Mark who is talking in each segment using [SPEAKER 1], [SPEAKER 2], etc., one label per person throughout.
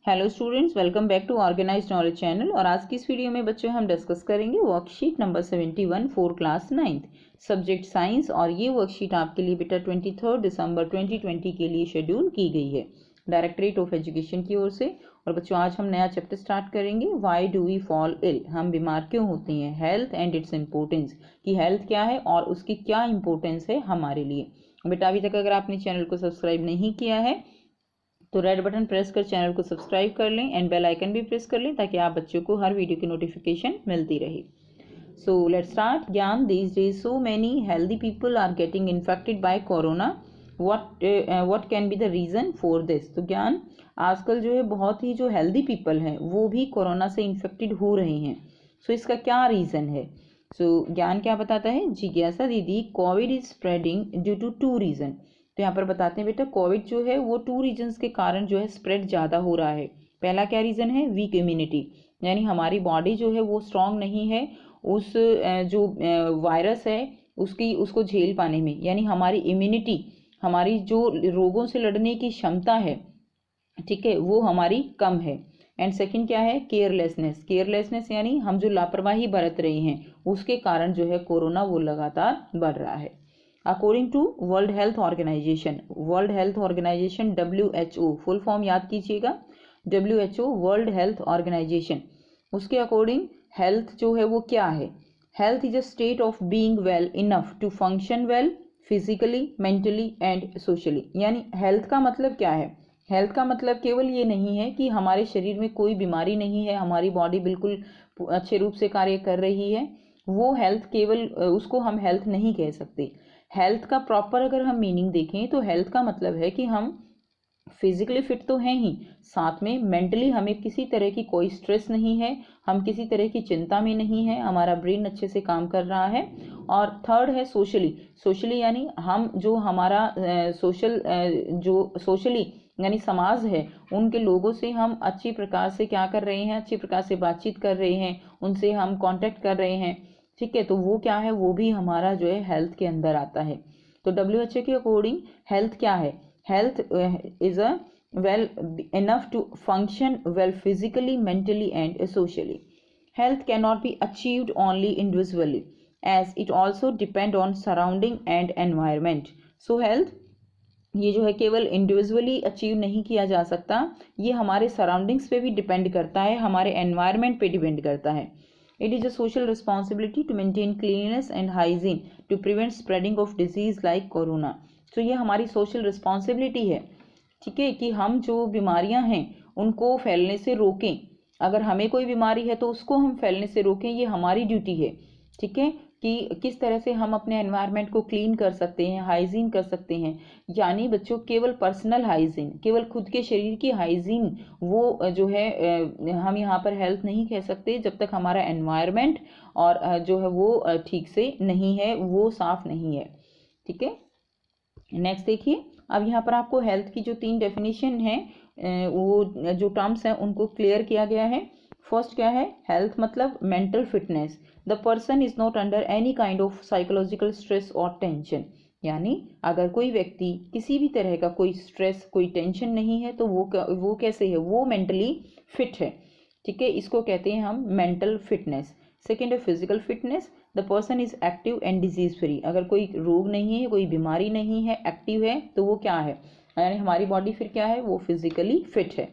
[SPEAKER 1] Hello students, welcome back to organised knowledge channel. और आज की इस वीडियो में बच्चों हम डिस्कस करेंगे worksheet number 71 for class 9th subject science. और ये वर्कशीट आपके लिए बेटा 23 दिसंबर 2020 के लिए शेड्यूल की गई है डायरेक्टरेट ऑफ एजुकेशन की ओर से। और बच्चों आज हम नया चैप्टर स्टार्ट करेंगे, why do we fall ill, हम बीमार क्यों होते हैं, हेल्थ एंड इट्स इम्पोर्टेंस, कि हेल्थ क्या है और उसकी क्या इंपॉर्टेंस है हमारे लिए। बेटा अभी तक अगर आपने चैनल को सब्सक्राइब नहीं किया है तो रेड बटन प्रेस कर चैनल को सब्सक्राइब कर लें एंड बेल आइकन भी प्रेस कर लें ताकि आप बच्चों को हर वीडियो की नोटिफिकेशन मिलती रहे। So let's start. Gyan, these days so many healthy people are getting infected by corona, what can be the reason for this. तो ज्ञान, आजकल जो है बहुत ही जो हेल्दी पीपल हैं वो भी कोरोना से इन्फेक्टेड हो रहे हैं। सो इसका क्या रीज़न है। ज्ञान क्या बताता है, जिज्ञासा दीदी, Covid is spreading due to two reason. तो यहाँ पर बताते हैं बेटा कोविड जो है वो टू रीजन्स के कारण जो है स्प्रेड ज़्यादा हो रहा है। पहला क्या रीज़न है, वीक इम्यूनिटी, यानी हमारी बॉडी जो है वो स्ट्रांग नहीं है उस जो वायरस है उसको झेल पाने में, यानी हमारी इम्यूनिटी, हमारी जो रोगों से लड़ने की क्षमता है, ठीक है, वो हमारी कम है। एंड सेकंड क्या है, केयरलेसनेस यानी हम जो लापरवाही बरत रहे हैं उसके कारण जो है कोरोना वो लगातार बढ़ रहा है। According to World Health Organization, WHO, full form याद कीजिएगा, WHO वर्ल्ड हेल्थ ऑर्गेनाइजेशन, उसके अकॉर्डिंग हेल्थ जो है वो क्या है, health is a state of being well enough to function well physically, mentally and socially. यानी हेल्थ का मतलब क्या है, हेल्थ का मतलब केवल ये नहीं है कि हमारे शरीर में कोई बीमारी नहीं है, हमारी बॉडी बिल्कुल अच्छे रूप से कार्य कर रही है, वो हेल्थ केवल उसको हम हेल्थ नहीं कह सकते। हेल्थ का प्रॉपर अगर हम मीनिंग देखें तो हेल्थ का मतलब है कि हम फिजिकली फिट तो हैं ही, साथ में मेंटली हमें किसी तरह की कोई स्ट्रेस नहीं है, हम किसी तरह की चिंता में नहीं है, हमारा ब्रेन अच्छे से काम कर रहा है। और थर्ड है सोशली यानी हम जो हमारा सोशली यानी समाज है उनके लोगों से हम अच्छी प्रकार से क्या कर रहे हैं, अच्छी प्रकार से बातचीत कर रहे हैं, उनसे हम कांटेक्ट कर रहे हैं, ठीक है, तो वो क्या है, वो भी हमारा जो है हेल्थ के अंदर आता है। तो WHO के अकॉर्डिंग हेल्थ क्या है, health is a well enough to function well physically, mentally and socially. Health can not be achieved only individually as it also depend on surrounding and environment. So health ये जो है केवल individually achieve नहीं किया जा सकता, ये हमारे सराउंडिंग्स पे भी डिपेंड करता है, हमारे एनवायरमेंट पे डिपेंड करता है। It is a social responsibility to maintain cleanliness and hygiene to prevent spreading of disease like corona. तो ये हमारी सोशल रिस्पॉन्सिबिलिटी है, ठीक है, कि हम जो बीमारियां हैं उनको फैलने से रोकें। अगर हमें कोई बीमारी है तो उसको हम फैलने से रोकें, ये हमारी ड्यूटी है, ठीक है, कि किस तरह से हम अपने एनवायरनमेंट को क्लीन कर सकते हैं, हाइजीन कर सकते हैं। यानी बच्चों केवल पर्सनल हाइजीन, केवल खुद के शरीर की हाइजीन वो जो है हम यहाँ पर हेल्थ नहीं कह सकते जब तक हमारा एनवायरनमेंट और जो है वो ठीक से नहीं है, वो साफ नहीं है, ठीक है। नेक्स्ट देखिए, अब यहाँ पर आपको हेल्थ की जो 3 डेफिनेशन है वो जो टर्म्स हैं उनको क्लियर किया गया है। फर्स्ट क्या है, हेल्थ मतलब mental fitness, the person is not under any kind of psychological stress और टेंशन। यानी अगर कोई व्यक्ति किसी भी तरह का कोई स्ट्रेस, कोई टेंशन नहीं है तो वो कैसे है, वो मेंटली फिट है, ठीक है, इसको कहते हैं हम मेंटल फिटनेस। सेकेंड है physical fitness, the person is active and disease free. अगर कोई रोग नहीं है, कोई बीमारी नहीं है, एक्टिव है, तो वो क्या है, यानी हमारी बॉडी फिर क्या है, वो फिजिकली फिट है।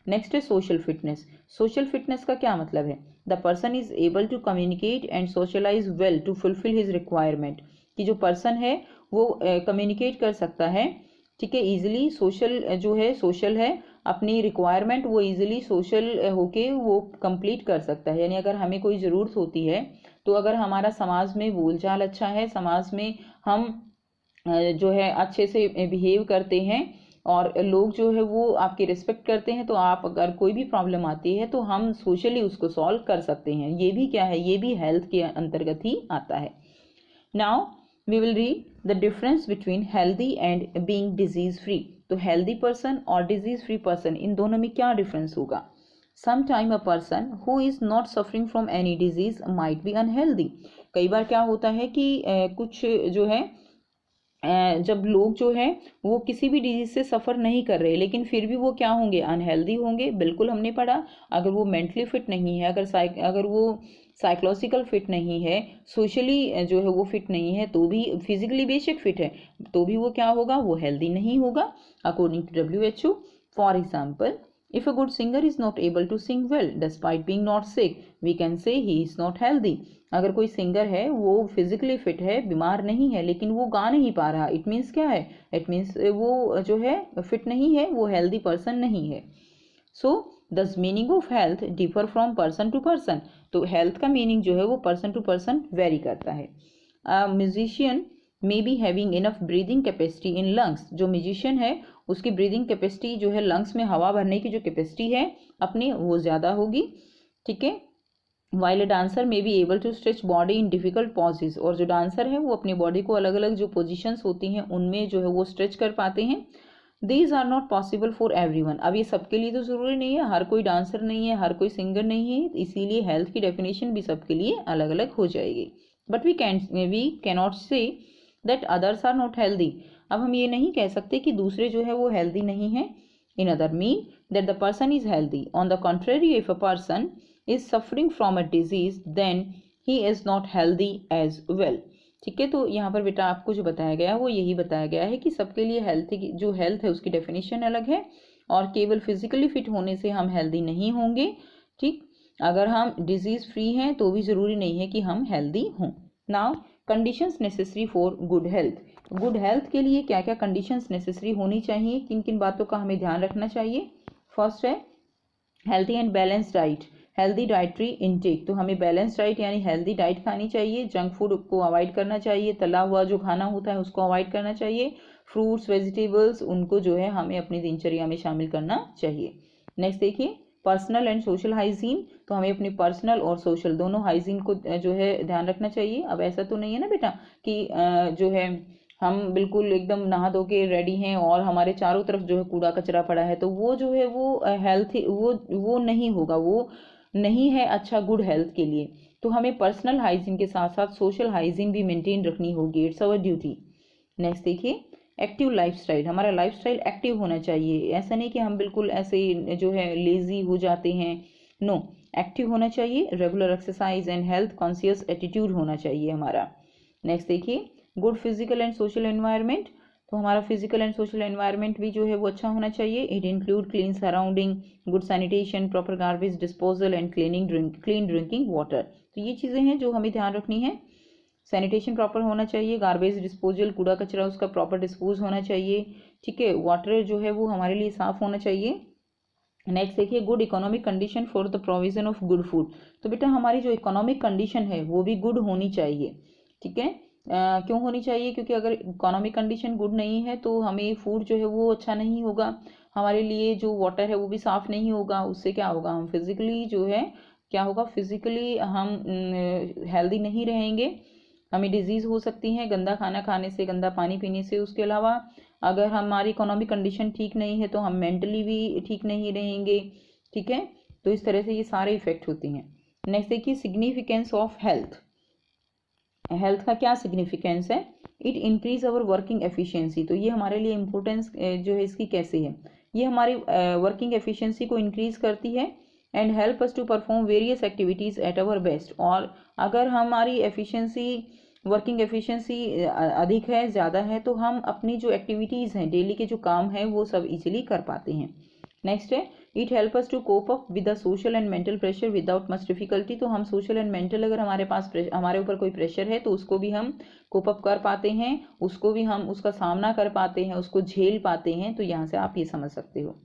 [SPEAKER 1] नेक्स्ट है सोशल फिटनेस। सोशल फिटनेस का क्या मतलब है, the person is able to communicate and socialise well to fulfil his requirement. कि जो पर्सन है वो कम्युनिकेट कर सकता है, ठीक है, इजिली, सोशल है, अपनी रिक्वायरमेंट वो इजीली सोशल होके वो कंप्लीट कर सकता है। यानी अगर हमें कोई ज़रूरत होती है तो अगर हमारा समाज में बोलचाल अच्छा है, समाज में हम जो है अच्छे से बिहेव करते हैं और लोग जो है वो आपकी रिस्पेक्ट करते हैं, तो आप अगर कोई भी प्रॉब्लम आती है तो हम सोशली उसको सॉल्व कर सकते हैं। ये भी क्या है, ये भी हेल्थ के अंतर्गत ही आता है। Now we will read the difference between healthy and being disease free. तो हेल्दी पर्सन और डिजीज फ्री पर्सन, इन दोनों में क्या डिफरेंस होगा। Sometime a person who is not suffering from any disease might be unhealthy. कई बार क्या होता है कि कुछ जो है जब लोग जो है वो किसी भी डिजीज से सफ़र नहीं कर रहे लेकिन फिर भी वो क्या होंगे, अनहेल्दी होंगे। बिल्कुल हमने पढ़ा, अगर वो मेंटली फिट नहीं है, अगर वो साइकोलॉजिकल फिट नहीं है, सोशली जो है वो फिट नहीं है, तो भी फिजिकली बेशक फिट है तो भी वो क्या होगा, वो हेल्दी नहीं होगा according to WHO। For example, if a good singer is not able to sing well despite being not sick, we can say he is not healthy। अगर कोई सिंगर है वो फिजिकली फिट है, बीमार नहीं है, लेकिन वो गा नहीं पा रहा, इट मीन्स क्या है, इट मीन्स वो जो है फिट नहीं है, वो हेल्दी पर्सन नहीं है। So the meaning of health differ from person to person. तो हेल्थ का मीनिंग जो है वो पर्सन टू पर्सन वेरी करता है। Musician may be having enough breathing capacity in lungs. जो म्यूजिशियन है उसकी ब्रीदिंग कैपेसिटी जो है, लंग्स में हवा भरने की जो कैपेसिटी है अपनी, वो ज़्यादा होगी। ठीक है। While a dancer may be able to stretch body in difficult poses. और जो डांसर है वो अपनी बॉडी को अलग अलग जो पोजिशंस होती हैं उनमें जो है वो स्ट्रेच कर पाते हैं। These are not possible for everyone. अब ये सबके लिए तो ज़रूरी नहीं है, हर कोई डांसर नहीं है, हर कोई सिंगर नहीं है, इसीलिए हेल्थ की डेफिनेशन भी सबके लिए अलग अलग हो जाएगी। But we cannot say that others are not healthy. अब हम ये नहीं कह सकते कि दूसरे जो है वो हेल्दी नहीं है। In other mean that the person is healthy. On the contrary, if a person is suffering from a disease then he is not healthy as well. ठीक है। तो यहाँ पर बेटा आपको जो बताया गया है वो यही बताया गया है कि सबके लिए हेल्थ है उसकी डेफिनेशन अलग है, और केवल फिजिकली फिट होने से हम हेल्दी नहीं होंगे। ठीक। अगर हम डिजीज फ्री हैं तो भी ज़रूरी नहीं है कि हम हेल्दी हों। Now conditions necessary for good health. Good health के लिए क्या क्या कंडीशंस नेसेसरी होनी चाहिए, किन किन बातों का हमें ध्यान रखना चाहिए। फर्स्ट है healthy and balance diet. Healthy dietary intake, तो हमें बैलेंस डाइट यानी हेल्दी डाइट खानी चाहिए। जंक फूड को अवॉइड करना चाहिए, तला हुआ जो खाना होता है उसको अवॉइड करना चाहिए। फ्रूट्स वेजिटेबल्स उनको जो है हमें अपनी दिनचर्या में शामिल करना चाहिए। नेक्स्ट देखिए पर्सनल एंड सोशल हाइजीन। तो हमें अपनी पर्सनल और सोशल दोनों हाइजीन को जो है ध्यान रखना चाहिए। अब ऐसा तो नहीं है ना बेटा कि जो है हम बिल्कुल एकदम नहा धो के रेडी हैं और हमारे चारों तरफ जो है कूड़ा कचरा पड़ा है, तो वो जो है वो हेल्थ वो नहीं होगा, वो नहीं है अच्छा गुड हेल्थ के लिए। तो हमें पर्सनल हाइजीन के साथ साथ सोशल हाइजीन भी मेंटेन रखनी होगी, इट्स अवर ड्यूटी। नेक्स्ट देखिए एक्टिव लाइफस्टाइल। हमारा लाइफस्टाइल एक्टिव होना चाहिए, ऐसा नहीं कि हम बिल्कुल ऐसे जो है लेजी हो जाते हैं, नो, एक्टिव होना चाहिए। Regular exercise and health conscious attitude होना चाहिए हमारा। नेक्स्ट देखिए good physical and social environment. तो हमारा फिजिकल एंड सोशल एनवायरनमेंट भी जो है वो अच्छा होना चाहिए। It include clean surrounding, good sanitation, proper garbage disposal and clean drinking water. तो ये चीज़ें हैं जो हमें ध्यान रखनी है। सैनिटेशन प्रॉपर होना चाहिए, गार्बेज डिस्पोजल कूड़ा कचरा उसका प्रॉपर डिस्पोज होना चाहिए। ठीक है। वाटर जो है वो हमारे लिए साफ होना चाहिए। नेक्स्ट देखिए good economic condition for the provision of good food. तो बेटा हमारी जो इकोनॉमिक कंडीशन है वो भी गुड होनी चाहिए। ठीक है। क्यों होनी चाहिए, क्योंकि अगर इकोनॉमिक कंडीशन गुड नहीं है तो हमें फूड जो है वो अच्छा नहीं होगा, हमारे लिए जो वाटर है वो भी साफ नहीं होगा। उससे क्या होगा, हम फिजिकली जो है क्या होगा, फिजिकली हम हेल्दी नहीं रहेंगे, हमें डिजीज़ हो सकती हैं गंदा खाना खाने से, गंदा पानी पीने से। उसके अलावा अगर हमारी इकोनॉमिक कंडीशन ठीक नहीं है तो हम मेंटली भी ठीक नहीं रहेंगे। ठीक है। तो इस तरह से ये सारे इफेक्ट होती हैं। नेक्स्ट देखिए सिग्निफिकेंस ऑफ हेल्थ। हेल्थ का क्या सिग्निफिकेंस है, it increase our working efficiency. तो ये हमारे लिए इम्पोर्टेंस जो है इसकी कैसे है, ये हमारी वर्किंग एफिशिएंसी को इंक्रीज करती है and help us to perform various activities at our best. और अगर हमारी एफिशिएंसी वर्किंग एफिशिएंसी अधिक है, ज़्यादा है, तो हम अपनी जो एक्टिविटीज़ हैं, डेली के जो काम हैं, वो सब इजीली कर पाते हैं। नेक्स्ट है it help us to cope up with the social and mental pressure without much difficulty. तो हम सोशल एंड मेंटल अगर हमारे ऊपर कोई प्रेशर है तो उसको भी हम कोप अप कर पाते हैं, उसको भी हम उसका सामना कर पाते हैं, उसको झेल पाते हैं। तो यहाँ से आप ये समझ सकते हो।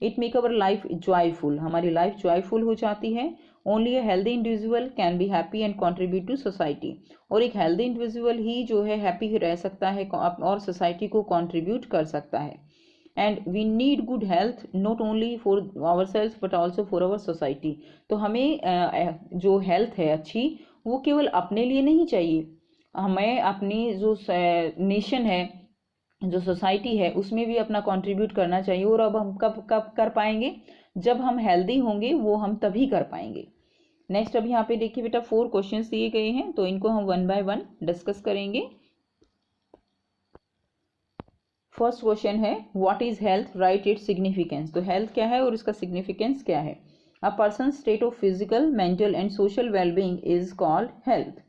[SPEAKER 1] It make our life joyful, हमारी लाइफ जॉयफुल हो जाती है। Only a healthy individual can be happy and contribute to society. और एक हेल्दी इंडिविजुअल ही जो है हैप्पी रह सकता है और सोसाइटी को कॉन्ट्रीब्यूट कर सकता है। And we need good health not only for our self but also for our society. तो हमें जो हेल्थ है अच्छी वो केवल अपने लिए नहीं चाहिए, हमें अपनी जो नेशन है, जो सोसाइटी है, उसमें भी अपना कंट्रीब्यूट करना चाहिए। और अब हम कब कब कर पाएंगे, जब हम हेल्दी होंगे, वो हम तभी कर पाएंगे। नेक्स्ट अब यहाँ पे देखिए बेटा 4 क्वेश्चंस दिए गए हैं, तो इनको हम 1 बाय 1 डिस्कस करेंगे। फर्स्ट क्वेश्चन है what is health, write its significance. तो हेल्थ क्या है और इसका सिग्निफिकेंस क्या है। A person state of physical, mental and social wellbeing is called health.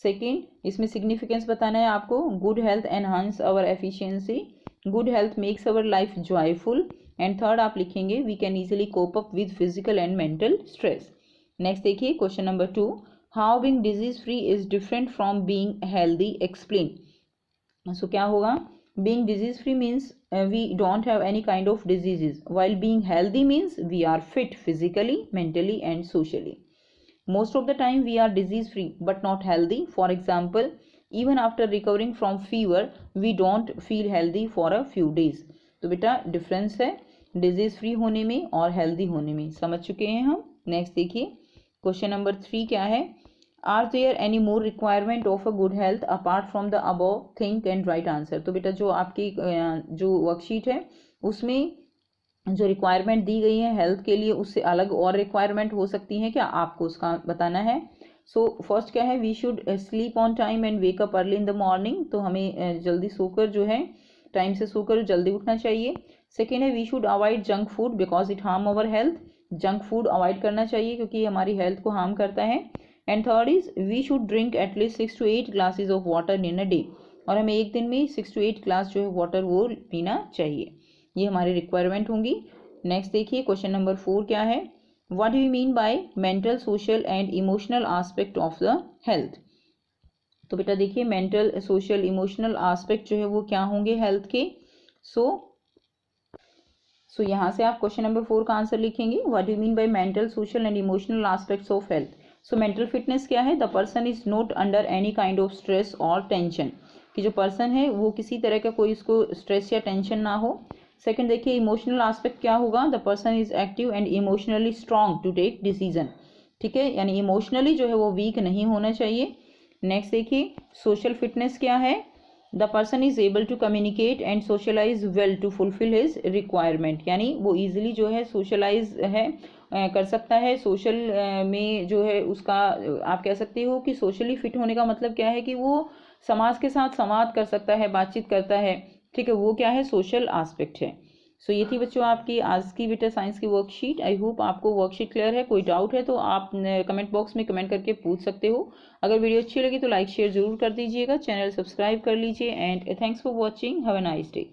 [SPEAKER 1] Second, इसमें सिग्निफिकेंस बताना है आपको। Good health enhance our efficiency, good health makes our life joyful. And third आप लिखेंगे we can easily cope up with physical and mental stress. Next देखिए question number 2, how being disease free is different from being healthy, explain. So क्या होगा, being disease free means we don't have any kind of diseases, while being healthy means we are fit physically, mentally and socially. Most of the time we are disease free but not healthy. For example, even after recovering from fever we don't feel healthy for a few days. तो बेटा difference है disease free होने में और healthy होने में, समझ चुके हैं हम। नेक्स्ट देखिए क्वेश्चन नंबर 3 क्या है, are there any more requirement of a good health apart from the above, think and write answer. तो बेटा जो आपकी जो वर्कशीट है उसमें जो रिक्वायरमेंट दी गई है हेल्थ के लिए उससे अलग और रिक्वायरमेंट हो सकती है क्या, आपको उसका बताना है। सो फर्स्ट क्या है, we should sleep on time and wake up early in the morning. तो हमें जल्दी सोकर जो है टाइम से सोकर जल्दी उठना चाहिए। सेकेंड है we should avoid junk food because it harm our health, junk food avoid करना चाहिए क्योंकि ये हमारी हेल्थ को हार्म करता है। And third is we should drink at least 6 to 8 glasses of water in a day, और हमें एक दिन में 6 to 8 ग्लास जो है वाटर वो पीना चाहिए। ये हमारी रिक्वायरमेंट होंगी। नेक्स्ट देखिए क्वेश्चन नंबर 4 क्या है, what do you mean by mental, social and emotional aspect of the health. तो बेटा देखिए मेंटल, सोशल, इमोशनल आस्पेक्ट जो है वो क्या होंगे हेल्थ के। सो यहाँ से आप क्वेश्चन नंबर 4 का आंसर लिखेंगे, what do you mean by mental, social and emotional aspects of health. So mental fitness क्या है, the person is not under any kind of stress और टेंशन, कि जो पर्सन है वो किसी तरह का कोई उसको स्ट्रेस या टेंशन ना हो। सेकंड देखिए इमोशनल आस्पेक्ट क्या होगा, the person is active and emotionally strong to take decision, ठीक है, यानी इमोशनली जो है वो वीक नहीं होना चाहिए। नेक्स्ट देखिए सोशल फिटनेस क्या है, the person is able to communicate and socialise well to fulfil his requirement, यानी वो ईजिली जो है सोशलाइज है कर सकता है सोशल में जो है उसका आप कह सकते हो कि सोशली फिट होने का मतलब क्या है कि वो समाज के साथ संवाद कर सकता है, बातचीत करता है, ठीक है, वो क्या है सोशल आस्पेक्ट है। सो ये थी बच्चों आपकी आज की बेटा साइंस की वर्कशीट। आई होप आपको वर्कशीट क्लियर है, कोई डाउट है तो आप कमेंट बॉक्स में कमेंट करके पूछ सकते हो। अगर वीडियो अच्छी लगी तो लाइक शेयर जरूर कर दीजिएगा, चैनल सब्सक्राइब कर लीजिए and thanks for watching, have a nice day.